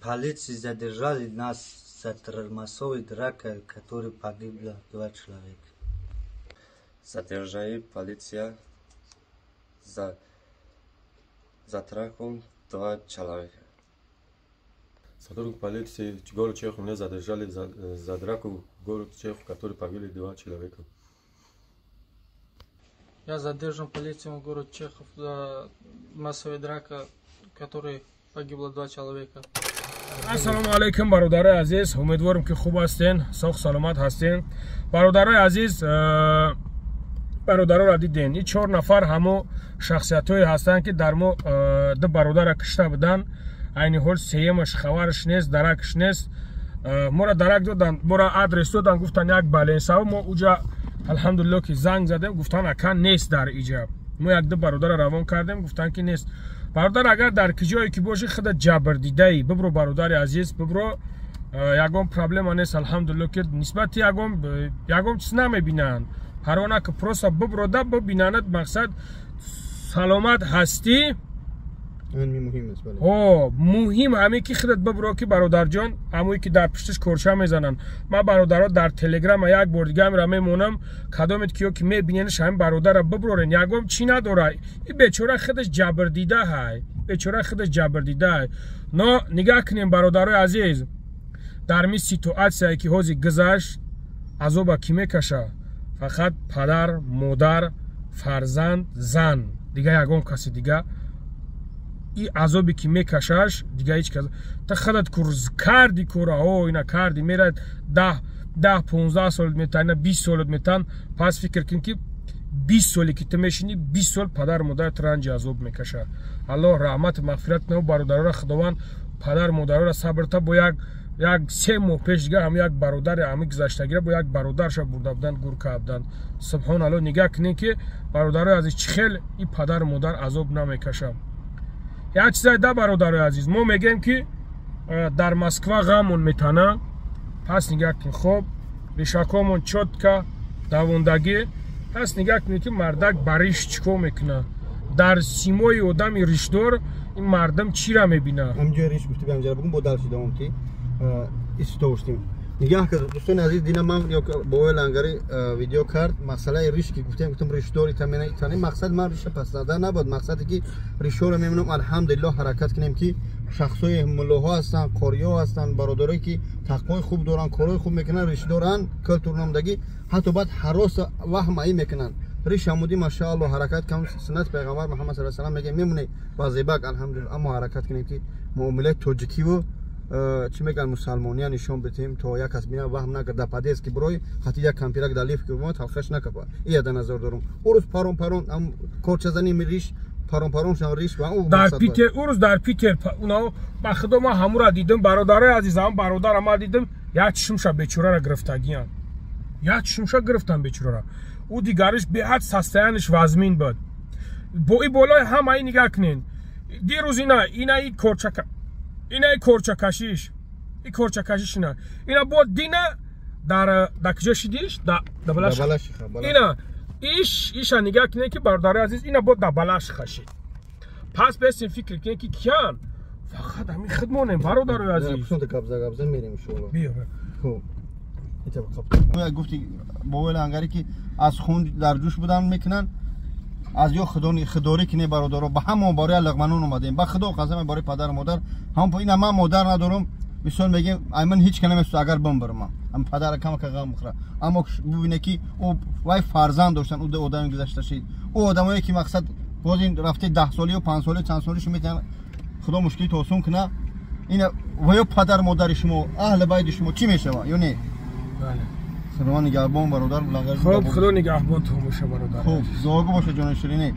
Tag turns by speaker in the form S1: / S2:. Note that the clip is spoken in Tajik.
S1: Полиции задержали нас за массовой дракой, в которой погибло 2 человека.
S2: Задержали полиция за драку 2 человека.
S3: Сотрудник полиции города Чехов меня задержали за драку в городе Чехов, в которой погибли 2 человека.
S4: Я задержан полицией в городе Чехов за массовой драка, в которой погибло 2 человека.
S5: Ассаламу алейкум бародари азиз, умедворим ки хуб ҳастен, сог саломат ҳастен. Бародари азиз, бародарро диден, ин 4 нафар ҳамо шахсиятҳое ҳастанд ки дар мо 2 бародарро кишта будан. Айни ҳол сеюмаш хабараш нест, даракаш нест. Мора дарак додан, мора адрес додан, гуфтан як баленсаво, мо уҷа алҳамдулилло ки занг задем, гуфтан ака нест дар иҷа. Мо як 2 бародарро равон кардем, гуфтан ки нест. Бародар агар дар ки ҷое ки боши худа ҷабрдидаи бибро бародари азиз, бибро ягон проблема нест, алҳамдулилло ки нисбати ягон чиз намебинанд. Ҳарона ки просто биброда бибинанд, мақсад саломат ҳастӣ. مهم همه کی خودت ببرو که برادر جان همونی که در پشتش کرشه میزنن. من برادرها در تلگرام یک بار دیگه هم میمونم کدامت کیو که میبیننش همین برادر را ببرورن. یکم چی نداره، این بیچاره خودش جبر دیده های، بیچاره خودش جبر دیده های. نه نگاه کنیم برادرای عزیز، در می سیتواسیایی که حوزی گذشت عذاب کی میکشه؟ فقط پدر، مادر، فرزند، زن، دیگه یکم کسی دیگه ای عذابی که میکشش دیگه هیچ کس تا خودت کورز کردی کورا او اینا کردی میره 10-15 سال میتونه 20 سال میتونه. پس فکر کن که 20 سالی که تو میشینی 20 سال پدر مادر رنج عذاب میکشه. الله رحمت مغفرت نو برادرها را خداوند پدر مادرها را صبر تا با یک 3 ماه پیش دیگه هم یک برادر همین گذشتگی با یک برادرش برده بودن گور کردن. سبحان الله نگاه کنین که برادرها از چه خیلی این پدر مادر عذاب نمیکشه. یک چیزای ده برادرای عزیز، ما میگیم که در مسکو غمون میتونه. پس نگاه کن خوب ریشاکامون چوتکا دووندگی. پس نگاه کن که مردک بریش چیکار میکنه در سیمای آدم ریشدار. این مردم چی را میبینه؟
S6: همینجا ریش گفتی به همجا بگم با دلشی دوام که استوشتیم. نگاه کن دوستان عزیز، دینا من با لنگری ویدیو کرد مسئله ریش که گفتم ریشداری تامین مقصد من ریش پس دادن نبود. مقصدی که ریشو رو میبینم الحمدلله حرکت کنیم که شخصای ملوها هستن، قاریا هستن، برادرایی که تقوای خوب دارن، کارهای خوب میکنن، ریش دارن، کلتور نامدگی حتی بعد حراس وهمایی میکنن. ریش عمودی ماشاءالله حرکت کم سنت پیغمبر محمد صلی الله علیه و میگه میمونه واجبک الحمدلله. اما حرکت کنیم که معامله توجیکی و چی میگن مسلمانیا نشون بدیم تا یک کس مینا وهم نکرده پدیس که برای حتی یک کمپیرک دلیف که ما تلخش نکبا. این در نظر دارم. اورس پارون ام کوچه زنی میریش پارون شان ریش و اون
S5: در پیتر اورس در پیتر اونا با خدا ما همو را دیدم. برادرای عزیزم برادر ما دیدم یک چشمش بیچاره را گرفتگیان، یک چشمش گرفتن بیچاره را. او دیگرش به حد سستانش وزمین بود. با این بالای هم این نگاه کنین. دیروز این کورچک اینا کورچه کشیش، این کورچه کشیش اینا بود دینا در کجا شدیش در بلاش اینا ایش نگاه کنه که برادر عزیز اینا بود در بلاش خشید. پس بسیم فکر کنه که کیان فقط همین خدمانیم برادر عزیز.
S6: پسند قبضه میریم ان شاء الله.
S5: بیا
S6: خب اینا گفتی با لنگری که از خون در جوش بودن میکنن از یا خداری کنه برادرها به همون باره لغمنون اومدیم. با خدا قسم باره پدر و مادر هم اینا من مادر ندارم مثلا میگم من هیچ کنم است اگر بم برم هم پدر کم که غم مخره. اما ببینه که او وای فرزند داشتن او آدم گذشته شد. او آدمایی که مقصد باز این رفته 10 سالی و 5 سالی چند سالیشو میتونن خدا مشکلی تو آسون کنه. اینا وای پدر مادر شما اهل بیت شما چی میشه یا نه؟
S5: بله
S6: خدا نگهبان برادر بلنگر.
S5: خب خدا نگهبان تو باشه برادر.
S6: خب زاگو باشه جان شیرینی.